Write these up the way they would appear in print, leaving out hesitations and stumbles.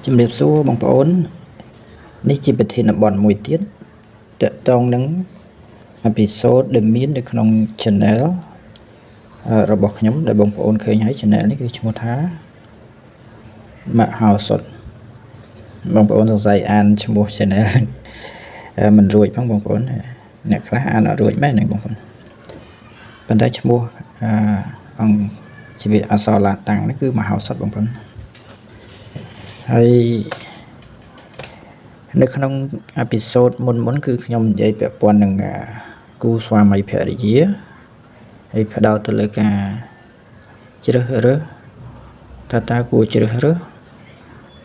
ជំរាបសួរបងប្អូននេះជាប្រធានបទមួយទៀតតកតងនឹងអេពីសូតដែលមាននៅក្នុង channel របស់ខ្ញុំដែលបងប្អូនឃើញហើយ channel នេះគឺឈ្មោះថាមហោសុតបងប្អូនសង្ស័យអានឈ្មោះ channel មិនរួចផងបងប្អូនអ្នកខ្លះអានអត់រួចមែនហ្នឹងបងប្អូនប៉ុន្តែឈ្មោះអង្គជីវិតអក្សរឡាតាំងនេះគឺមហោសុតបងប្អូនហើយនៅក្នុងអេពីសូតមុនគឺខ្ញុំនិយាយពាក់ព័ន្ធនឹងគូស្វាមីភរិយាហើយផ្ដោតទៅលើការជ្រើសរើសតើគួរជ្រើសរើស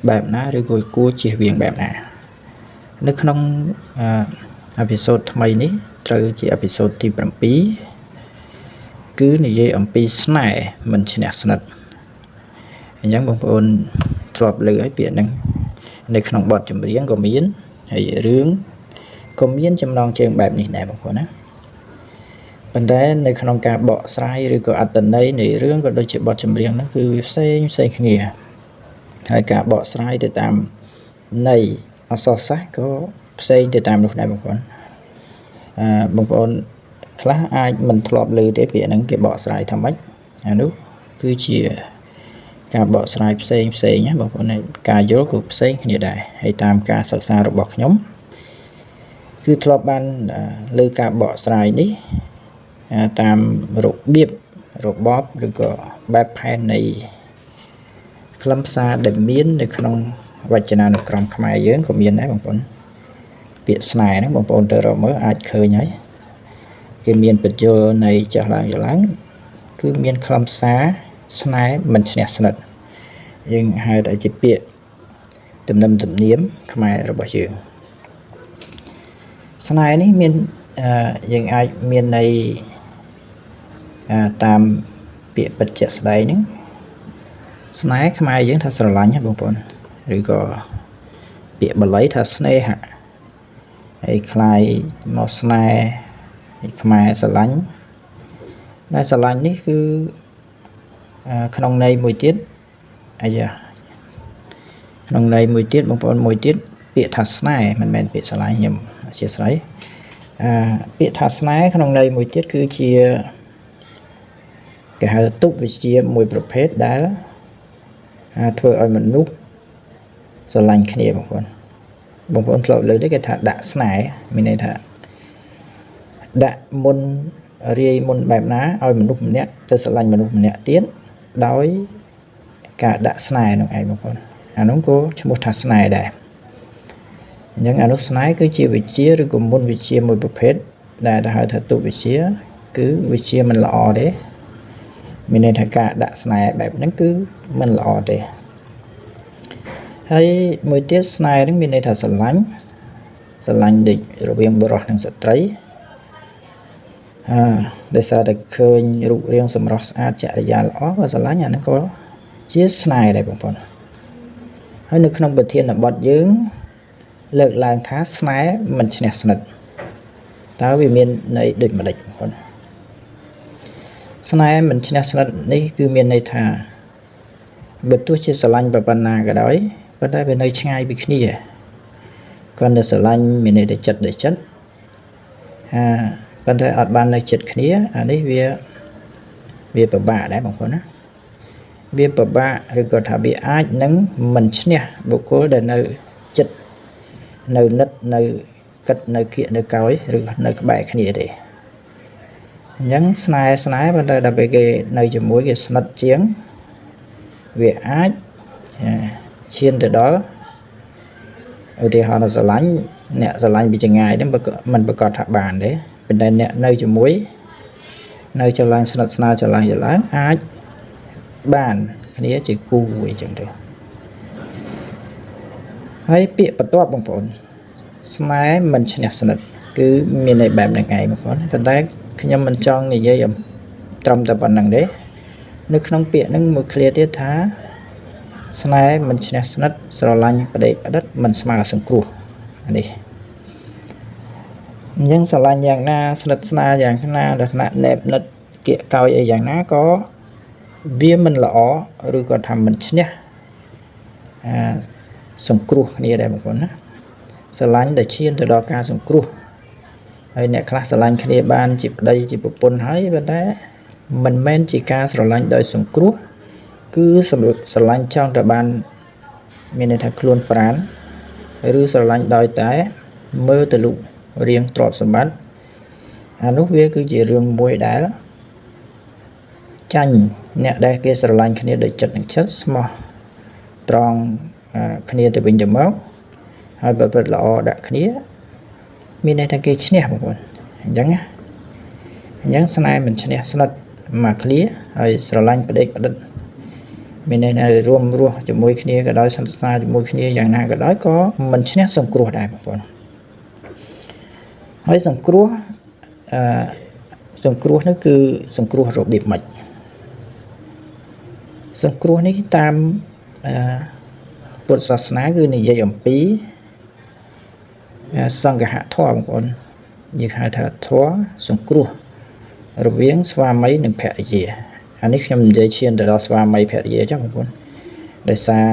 បែបណាឬក៏គួរជៀសវាងបែបណានៅក្នុងអេពីសូតថ្មីនេះត្រូវជាអេពីសូតទី7គឺនិយាយអំពីស្នេហ៍មិនឈ្នះស្និទ្ធអញ្ចឹងបងប្អូនធ្លាប់លើឲ្យពាក្យហ្នឹងនៅក្នុងបទចម្រៀងក៏មានហើយរឿងក៏មានចំណងជើងបែបនេះដែរបងប្អូនណាប៉ុន្តែនៅក្នុងការបកស្រាយឬក៏អត្ថន័យនៃរឿងក៏ដូចជាបទចម្រៀងហ្នឹងគឺវាផ្សេងគ្នាហើយការបកស្រាយទៅតាមន័យអក្សរសាស្ត្រក៏ផ្សេងទៅតាមនោះដែរបងប្អូនបងប្អូនខ្លះអាចមិនធ្លាប់ឮទេពាក្យហ្នឹងគេបកស្រាយថាម៉េចអានោះគឺជាការបកស្រាយផ្សេងណាបងប្អូនការយល់ក៏ផ្សេងគ្នាដែរហើយតាមការសិក្សារបស់ខ្ញុំគឺធ្លាប់បានលើការបកស្រាយនេះតាមរបៀបរបបឬក៏បែបផែននៃខ្លឹមសារដែលមាននៅក្នុងវចនានុក្រមខ្មែរយើងក៏មានដែរបងប្អូនពាក្យស្នេហ៍ហ្នឹងបងប្អូនទៅរកមើលអាចឃើញហើយគេមានបញ្យលនៃចាស់ឡើងគឺមានខ្លឹមសារស្នេហ៍មិនឈ្នះស្និទ្ធយើងហៅថាជាពាក្យទំនៀមខ្មែររបស់យើងស្នេហ៍នេះមានយើងអាចមានន័យតាមពាក្យបច្ចេកស្ដែងហ្នឹងស្នេហ៍ខ្មែរយើងថាស្រឡាញ់បងប្អូនឬក៏ពាក្យបាលីថាស្នេហៈហើយคล้ายមកស្នេហ៍ខ្មែរស្រឡាញ់ដែលស្រឡាញ់នេះគឺក្នុងន័យមួយទៀតក្នុងន័យមួយទៀតបងប្អូនមួយទៀតពាក្យថាស្នេហ៍មិនមែនពាក្យស្រឡាញ់ខ្ញុំអធិស្ឋានពាក្យថាស្នេហ៍ក្នុងន័យមួយទៀតគឺជាគេហៅទុវិជ្ជាមួយប្រភេទដែលធ្វើឲ្យមនុស្សស្រឡាញ់គ្នាបងប្អូនធ្លាប់លើកទេគេថាដាក់ស្នេហ៍មានន័យថាដាក់មុនរាយមុនបែបណាឲ្យមនុស្សម្នាក់ទៅស្រឡាញ់មនុស្សម្នាក់ទៀតដោយការដាក់ស្នេហ៍នោះឯងបងប្អូនអានោះក៏ឈ្មោះថាស្នេហ៍ដែរអញ្ចឹងអានោះស្នេហ៍គឺជាវិជ្ជាឬក៏មុនវិជ្ជាមួយប្រភេទដែលហៅថាទុវិជ្ជាគឺវិជ្ជាមិនល្អទេមានន័យថាការដាក់ស្នេហ៍បែបហ្នឹងគឺមិនល្អទេហើយមួយទៀតស្នេហ៍ហ្នឹងមានន័យថាស្រឡាញ់ដូចរវាងបុរសនិងស្ត្រីដោយសារតែឃើញរូបរាងសម្រស់ស្អាតចរិយាល្អក៏ស្រឡាញ់អាហ្នឹងក៏ជាស្នេហ៍ដែរបងប្អូនហើយនៅក្នុងប្រធានបទយើងលើកឡើងថាស្នេហ៍មិនឈ្នះស្និទ្ធតើវាមានន័យដូចម្ដេចបងប្អូនស្នេហ៍មិនឈ្នះស្និទ្ធនេះគឺមានន័យថាបើទោះជាស្រឡាញ់ប៉ុណ្ណាក៏ដោយប៉ុន្តែវានៅឆ្ងាយពីគ្នាគាត់នៅស្រឡាញ់មានន័យតែចិត្តប៉ុន្តែអត់បាននៅចិត្តគ្នាអានេះវាពិបាកដែរបងប្អូនណាវាពិបាកឬក៏ថាវាអាចនឹងមិនឈ្នះបុគ្គលដែលនៅចិត្តនៅនិតនៅគិតនៅគៀកនៅកោយឬនៅក្បែរគ្នាទេអញ្ចឹងស្នេហ៍ប៉ុន្តែដល់ពេលគេនៅជាមួយគេស្និទ្ធជាងវាអាចឈានទៅដល់ឧទាហរណ៍ស្រឡាញ់អ្នកស្រឡាញ់ពីចម្ងាយហ្នឹងមិនប្រកាសថាបានទេប៉ុន្តែអ្នកនៅជាមួយនៅចលនាស្និទ្ធស្នាលចលនាអាចបានគ្នាជាគូអីចឹងទៅហើយពាក្យបន្ទាប់បងប្អូនស្នេហ៍មិនឈ្នះស្និទ្ធគឺមានន័យបែបហ្នឹងឯងបងប្អូនប៉ុន្តែខ្ញុំមិនចង់និយាយត្រឹមតែប៉ុណ្្នឹងទេនៅក្នុងពាក្យហ្នឹងមួយឃ្លាទៀតថាស្នេហ៍មិនឈ្នះស្និទ្ធស្រឡាញ់ផ្ដេកផ្ដិតមិនស្មើសង្គ្រោះនេះអញ្ចឹងស្រឡាញ់យ៉ាងណាស្និទ្ធស្នាលយ៉ាងណាដល់ថ្នាក់ណែបនិតគៀកកោយអីយ៉ាងណាក៏វាមិនល្អឬក៏ថាមិនឈ្នះ សង្គ្រោះគ្នាដែរបងប្អូនណាស្រឡាញ់ដែលឈានទៅដល់ការសង្គ្រោះហើយអ្នកខ្លះស្រឡាញ់គ្នាបានជាប្តីជាប្រពន្ធហើយប៉ុន្តែមិនមែនជាការស្រឡាញ់ដោយសង្គ្រោះគឺស្រឡាញ់ចង់តែបានមានន័យថាខ្លួនប្រាណឬស្រឡាញ់ដោយតែមើលទៅលុរៀងទ្រព្យសម្បត្តិអានោះវាគឺជារឿងមួយដែលចាញ់អ្នកដែលគេស្រឡាញ់គ្នាដោយចិត្តនិងចិត្តស្មោះត្រង់គ្នាទៅវិញទៅមកហើយប្រព្រឹត្តល្អដាក់គ្នាមានន័យថាគេឈ្នះបងប្អូនអញ្ចឹងស្នេហ៍មិនឈ្នះស្និទ្ធមកឃ្លាហើយស្រឡាញ់ផ្ដេកផ្ដិតមានន័យថារួមរស់ជាមួយគ្នាក៏ដោយសន្តិស្នាជាមួយគ្នាយ៉ាងណាក៏ដោយក៏មិនឈ្នះសង្គ្រោះដែរបងប្អូនហើយសង្គ្រោះនេះគឺសង្គ្រោះរបៀបម៉េចសង្គ្រោះនេះតាមពុទ្ធសាសនាគឺនិយាយអំពីសង្ឃហធម៌បងប្អូននិយាយហៅថាធម៌សង្គ្រោះរវាងស្វាមីនិងភរិយាអានេះខ្ញុំនិយាយឈានទៅដល់ស្វាមីភរិយាចឹងបងប្អូនដោយសារ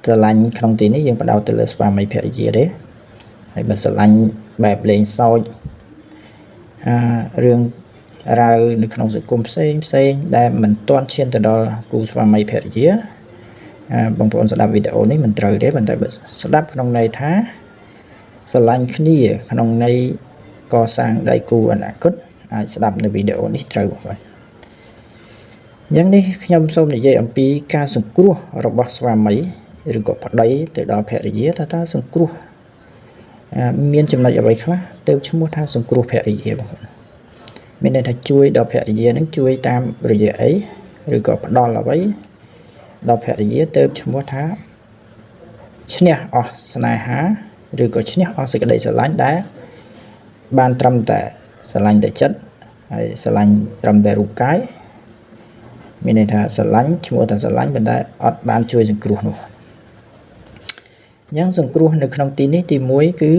ស្រឡាញ់ក្នុងទីនេះយើងបដោតទៅលើស្វាមីភរិយាទេហើយបើស្រឡាញ់បែបលេងសើចរឿងរ៉ាវនៅក្នុងសង្គមផ្សេងដែលមិនទាន់ឈានទៅដល់គូស្វាមីភរិយាបងប្អូនស្ដាប់វីដេអូនេះមិនត្រូវទេប៉ុន្តែបើស្ដាប់ក្នុងន័យថាស្រឡាញ់គ្នាក្នុងន័យកសាងដៃគូអនាគតអាចស្ដាប់នៅវីដេអូនេះត្រូវបងប្អូនអញ្ចឹងនេះខ្ញុំសូមនិយាយអំពីការសង្គ្រោះរបស់ស្វាមីឬក៏ប្តីទៅដល់ភរិយាតើសង្គ្រោះមានចំណុចអ្វីខ្លះទៅឈ្មោះថាសង្គ្រោះភរិយាបងប្អូនមានន័យថាជួយដល់ភរិយានឹងជួយតាមរយៈអីឬក៏ផ្ដល់អ្វីដល់ភរិយាទៅឈ្មោះថាឈ្នះអស់ស្នេហាឬក៏ឈ្នះអស់សេចក្តីស្រឡាញ់ដែលបានត្រឹមតែស្រឡាញ់តែចិត្តហើយស្រឡាញ់ត្រឹមតែរូបកាយមានន័យថាស្រឡាញ់ឈ្មោះថាស្រឡាញ់ប៉ុន្តែអត់បានជួយសង្គ្រោះនោះអញ្ចឹងសង្គ្រោះនៅក្នុងទីនេះទី1គឺ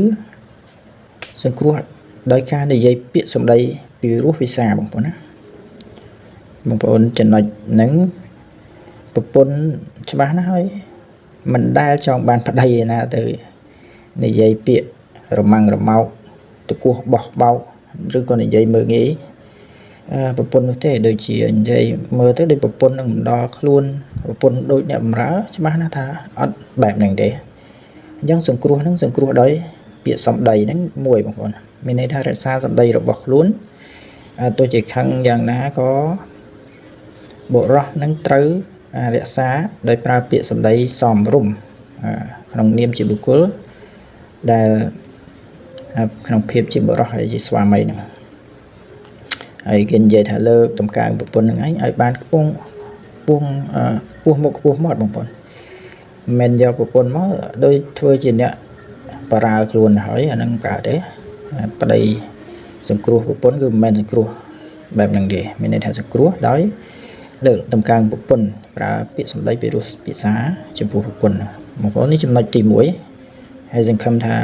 សង្គ្រោះដោយការនិយាយពាក្យសម្ដីពីរោះវិសាបងប្អូនណាបងប្អូនចំណុចហ្នឹងប្រពន្ធច្បាស់ណាស់ហើយមិនដែលចង់បានប្តីឯណាទៅនិយាយពាក្យរម៉ាំងរម៉ោកទៅគោះបោះបោកឬក៏និយាយមើលងាយប្រពន្ធនោះទេដូចជានិយាយមើលទៅដូចប្រពន្ធនឹងមិនដល់ខ្លួនប្រពន្ធដូចអ្នកបម្រើច្បាស់ណាស់ថាអត់បែបហ្នឹងទេអញ្ចឹងសង្គ្រោះហ្នឹងសង្គ្រោះដោយពាក្យសម្ដីហ្នឹងមួយបងប្អូនមានន័យថារក្សាសម្ដីរបស់ខ្លួនទោះជាខឹងយ៉ាងណាក៏បុរសនឹងត្រូវរក្សាដោយប្រើពាក្យសម្ដីសមរម្យក្នុងនាមជាបុគ្គលដែលក្នុងភាពជាបុរសហើយជាស្វាមីហ្នឹងហើយគេនិយាយថាលើកតម្កើងប្រពន្ធនឹងឯងឲ្យបានខ្ពស់មុខខ្ពស់មាត់បងប្អូនមិនយកប្រពន្ធមកដោយធ្វើជាអ្នកបារើខ្លួនហើយអាហ្នឹងកើតទេប្តីសង្គ្រោះប្រពន្ធគឺមិនមែនសង្គ្រោះបែបហ្នឹងទេមានន័យថាសង្គ្រោះដោយលើកតម្កើងប្រពន្ធប្រើពាក្យសម្ដីពីរោះភាសាចំពោះប្រពន្ធបងប្អូននេះចំណុចទី1ហើយសង្ឃឹមថា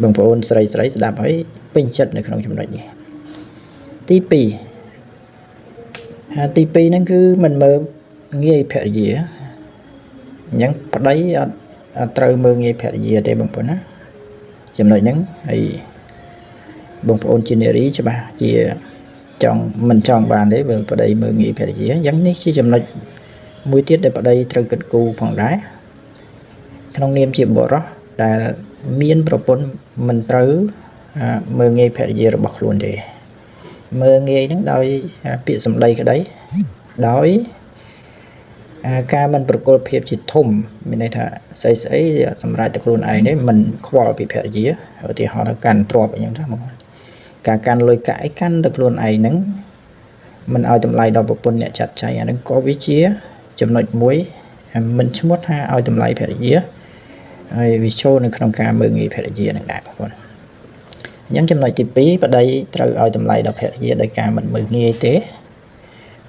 បងប្អូនស្រីស្ដាប់ហើយពេញចិត្តនៅក្នុងចំណុចនេះទី2ហ្នឹងគឺមិនមើលងាយភរិយាអញ្ចឹងប្តីអត់ត្រូវមើលងាយភរិយាទេបងប្អូនណាចំណុចហ្នឹងហើយបងប្អូនជានារីច្បាស់ជាមិនចង់បានទេបើប្តីមើលងាយភរិយាអញ្ចឹងនេះជាចំណុចមួយទៀតដែលប្តីត្រូវគិតគូរផងដែរក្នុងនាមជាបុរសដែលមានប្រពន្ធមិនត្រូវមើលងាយភរិយារបស់ខ្លួនទេមើលងាយហ្នឹងដោយពាក្យសម្ដីក្តីដោយការមិនប្រកល់ភាពជាធំមានន័យថាស្អីសម្រាប់តែខ្លួនឯងនេះមិនខ្វល់ពីភរិយាឧទាហរណ៍ថាកាន់ទ្រព្យអីចឹងទៅមកការកាន់លុយកាក់អីកាន់តែខ្លួនឯងហ្នឹងមិនឲ្យតម្លៃដល់ប្រពន្ធអ្នកចាត់ចែងអាហ្នឹងក៏វាជាចំណុចមួយមិនឈ្មោះថាឲ្យតម្លៃភរិយាហើយវាចូលនៅក្នុងការមើលងាយភរិយានឹងដែរបងប្អូនអញ្ចឹងចំណុចទី2ប្តីត្រូវឲ្យតម្លៃដល់ភរិយាដោយការមិនមើលងាយទេ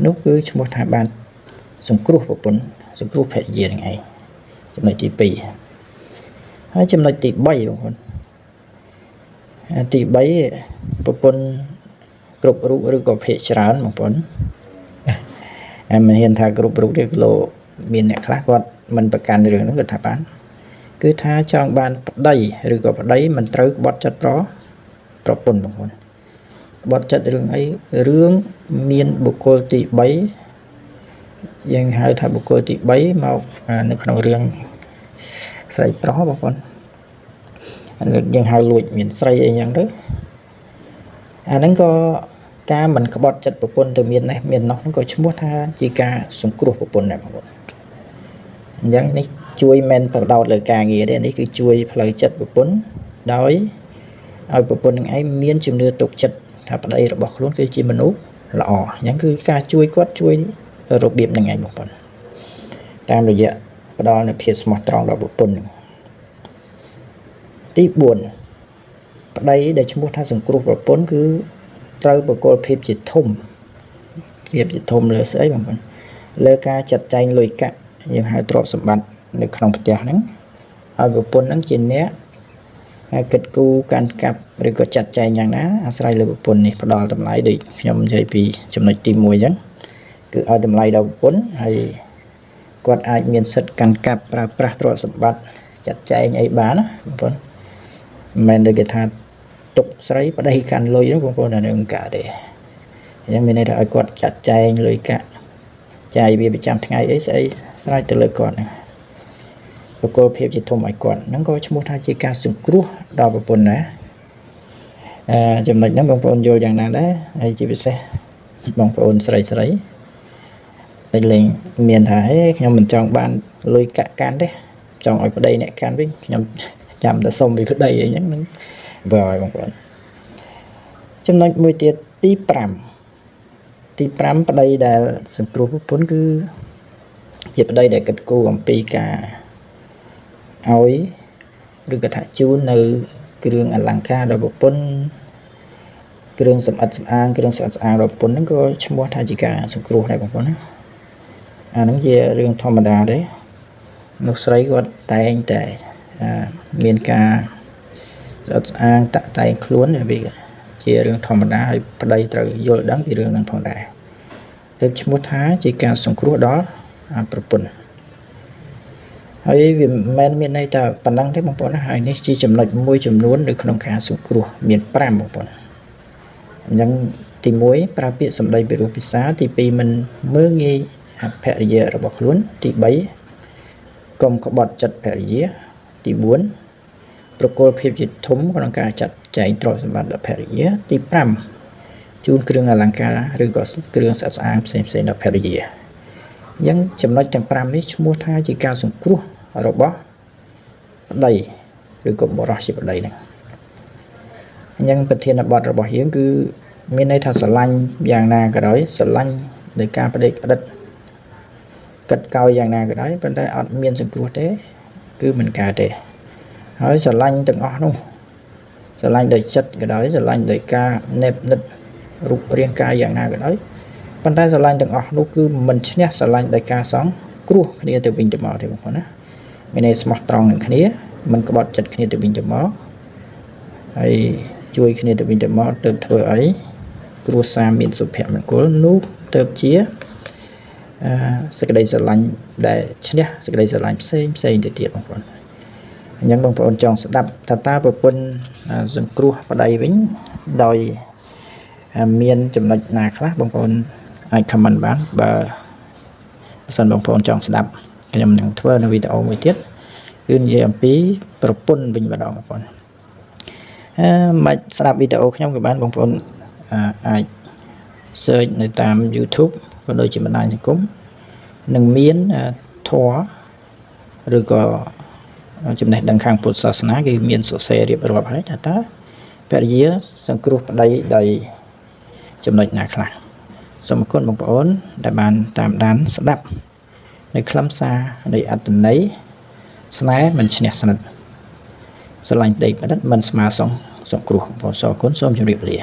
នោះគឺឈ្មោះថាបានសង្គ្រោះប្រពន្ធសង្គ្រោះភរិយានឹងឯងចំណុចទី2ហើយចំណុចទី3បងប្អូនទី3ប្រពន្ធគ្រប់រូបឬក៏ភាគច្រើនបងប្អូនមិនហ៊ានថាគ្រប់រូបទេគីឡូមានអ្នកខ្លះគាត់ មិនប្រកាន់រឿងហ្នឹងគឺថាបានគឺថាចង់បានប្តីឬក៏ប្តីមិនត្រូវក្បត់ចិត្តប្រពន្ធបងប្អូនក្បត់ចិត្តរឿងអីរឿងមានបុគ្គលទី3យើងហៅថាបុគ្គលទី3មកនៅក្នុងរឿងស្រីប្រុសបងប្អូនយើងហៅលួចមានស្រីអីយ៉ាងទៅអាហ្នឹងក៏ការមិនក្បត់ចិត្តប្រពន្ធទៅមាននេះមាននោះហ្នឹងក៏ឈ្មោះថាជាការសង្គ្រោះប្រពន្ធដែរបងប្អូនអញ្ចឹងនេះជួយមិនបដោតលើការងារទេនេះគឺជួយផ្លូវចិត្តប្រពន្ធដោយឲ្យប្រពន្ធនឹងឯងមានជំនឿទុកចិត្តថាប្តីរបស់ខ្លួនគឺជាមនុស្សល្អអញ្ចឹងគឺការជួយគាត់ជួយរបៀបហ្នឹងឯងបងប្អូនតាមរយៈផ្ដល់នូវភាពស្មោះត្រង់ដល់ប្រពន្ធទី4ប្តីដែលឈ្មោះថាសង្គ្រោះប្រពន្ធគឺត្រូវបកគលភាពជាធំលើស្អីបងប្អូនលើការចាត់ចែងលុយកាក់យើងហៅទ្រព្យសម្បត្តិនៅក្នុងផ្ទះហ្នឹងឲ្យប្រពន្ធហ្នឹងជាអ្នកគិតគូរកាន់កាប់ឬក៏ចាត់ចែងយ៉ាងណាអាស្រ័យលើប្រពន្ធនេះផ្ដល់តម្លៃដូចខ្ញុំនិយាយពីចំណុចទី1អញ្ចឹងគឺឲ្យតម្លៃដល់ប្រពន្ធហើយគាត់អាចមានសិទ្ធិកាន់កាប់ប្រើប្រាស់ទ្រព្យសម្បត្តិចាត់ចែងអីបានណាបងប្អូនមិនមែនដូចគេថាទុកស្រីប្តីកាន់លុយហ្នឹងបងប្អូនអានឹងកាទេអញ្ចឹងមានន័យថាឲ្យគាត់ចាត់ចែងលុយកាក់ចាយវាប្រចាំថ្ងៃអីស្អីស្រេចទៅលើគាត់ហ្នឹងបកគលភាពជាធំឲ្យគាត់ហ្នឹងក៏ឈ្មោះថាជាការសង្គ្រោះដល់ប្រពន្ធណាចំណុចហ្នឹងបងប្អូនយល់យ៉ាងណាដែរហើយជាពិសេសបងប្អូនស្រីតែលេងមានថាហេខ្ញុំមិនចង់បានលុយកាក់កាន់ទេចង់ឲ្យប្តីអ្នកកាន់វិញខ្ញុំចាំតែសុំពីប្តីអីហ្នឹងបើឲ្យបងប្អូនចំណុចមួយទៀតទី5ប្តីដែលសង្គ្រោះប្រពន្ធគឺជាប្តីដែលគិតគូរអំពីការឲ្យឬក៏ថាជូននៅគ្រឿងអលង្ការដល់ប្រពន្ធគ្រឿងសម្អិតសម្អាងដល់ប្រពន្ធហ្នឹងក៏ឈ្មោះថាជាការសង្គ្រោះដែរបងប្អូនណាអាហ្នឹងជារឿងធម្មតាទេលោកស្រីគាត់តែងតែមានការស្អិតស្អាងតាក់តែងខ្លួនវាជារឿងធម្មតាហើយប្តីត្រូវយល់ដឹងពីរឿងហ្នឹងផងដែរទើបឈ្មោះថាជាការសង្គ្រោះដល់ប្រពន្ធហើយវាមិនមែនមានន័យតែប៉ុណ្ណឹងទេបងប្អូនណាហើយនេះជាចំណុចមួយចំនួននៅក្នុងការសង្គ្រោះមាន5បងប្អូនអញ្ចឹងទី1ប្រើពាក្យសម្ដីពីរោះពិសាទី2មិនមើលងាយអភរិយារបស់ខ្លួនទី3កុំក្បត់ចិត្តភរិយាទី4ប្រគល់ភាពជាធំក្នុងការចាត់ចែងទ្រព្យសម្បត្តិដល់ភរិយាទី5ជូនគ្រឿងអលង្ការឬក៏គ្រឿងស្អាតស្អាងផ្សេងៗដល់ភរិយាអញ្ចឹងចំណុចទាំង5នេះឈ្មោះថាជាការសង្គ្រោះរបស់ប្តីឬក៏បរិសុទ្ធជាប្តីហ្នឹងអញ្ចឹងប្រធានបទរបស់យើងគឺមានន័យថាស្រឡាញ់យ៉ាងណាក៏ដោយស្រឡាញ់ដោយការបដិបត្តិកិត្តកោយយ៉ាងណាក៏ដោយប៉ុន្តែអត់មានសង្គ្រោះទេគឺមិនកើតទេហើយស្រឡាញ់ទាំងអស់នោះស្រឡាញ់ដោយចិត្តក៏ដោយស្រឡាញ់ដោយការណែបនិតរូបរាងកាយយ៉ាងណាក៏ដោយប៉ុន្តែស្រឡាញ់ទាំងអស់នោះគឺមិនឈ្នះស្រឡាញ់ដោយការសង្គ្រោះគ្នាទៅវិញទៅមកទេបងប្អូនណាមានន័យស្មោះត្រង់នឹងគ្នាមិនក្បត់ចិត្តគ្នាទៅវិញទៅមកហើយជួយគ្នាទៅវិញទៅមកទៅធ្វើអីគ្រួសារមានសុភមង្គលនោះទៅជាសេចក្តីស្រឡាញ់ដែលឈ្នះសេចក្តីស្រឡាញ់ផ្សេងទៅទៀតបងប្អូនអញ្ចឹងបងប្អូនចង់ស្ដាប់តើប្រពន្ធសង្គ្រោះប្តីវិញដោយមានចំណុចណាខ្លះបងប្អូនអាច comment បានបើសិនបងប្អូនចង់ស្ដាប់ខ្ញុំនឹងធ្វើនៅវីដេអូមួយទៀតគឺនិយាយអំពីប្រពន្ធវិញម្ដងបងប្អូនមិនស្ដាប់វីដេអូខ្ញុំក៏បានបងប្អូនអាច search នៅតាម YouTube ក៏ដូចជាបណ្ដាញសង្គមនឹងមានធម៌ឬក៏ចំណេះដឹងខាងពុទ្ធសាសនាគឺមានសរសេររៀបរាប់ហើយថាតើភរិយាសង្គ្រោះប្តីដោយចំណុចណាខ្លះសូមអរគុណបងប្អូនដែលបានតាមដានស្ដាប់នៅខ្លឹមសារនៃអត្ថន័យស្នេហ៍មិនឈ្នះស្និទ្ធស្រឡាញ់ប្តីប្រឌិតមិនស្មើសងសង្គ្រោះបងប្អូនសូមអរគុណសូមជម្រាបលា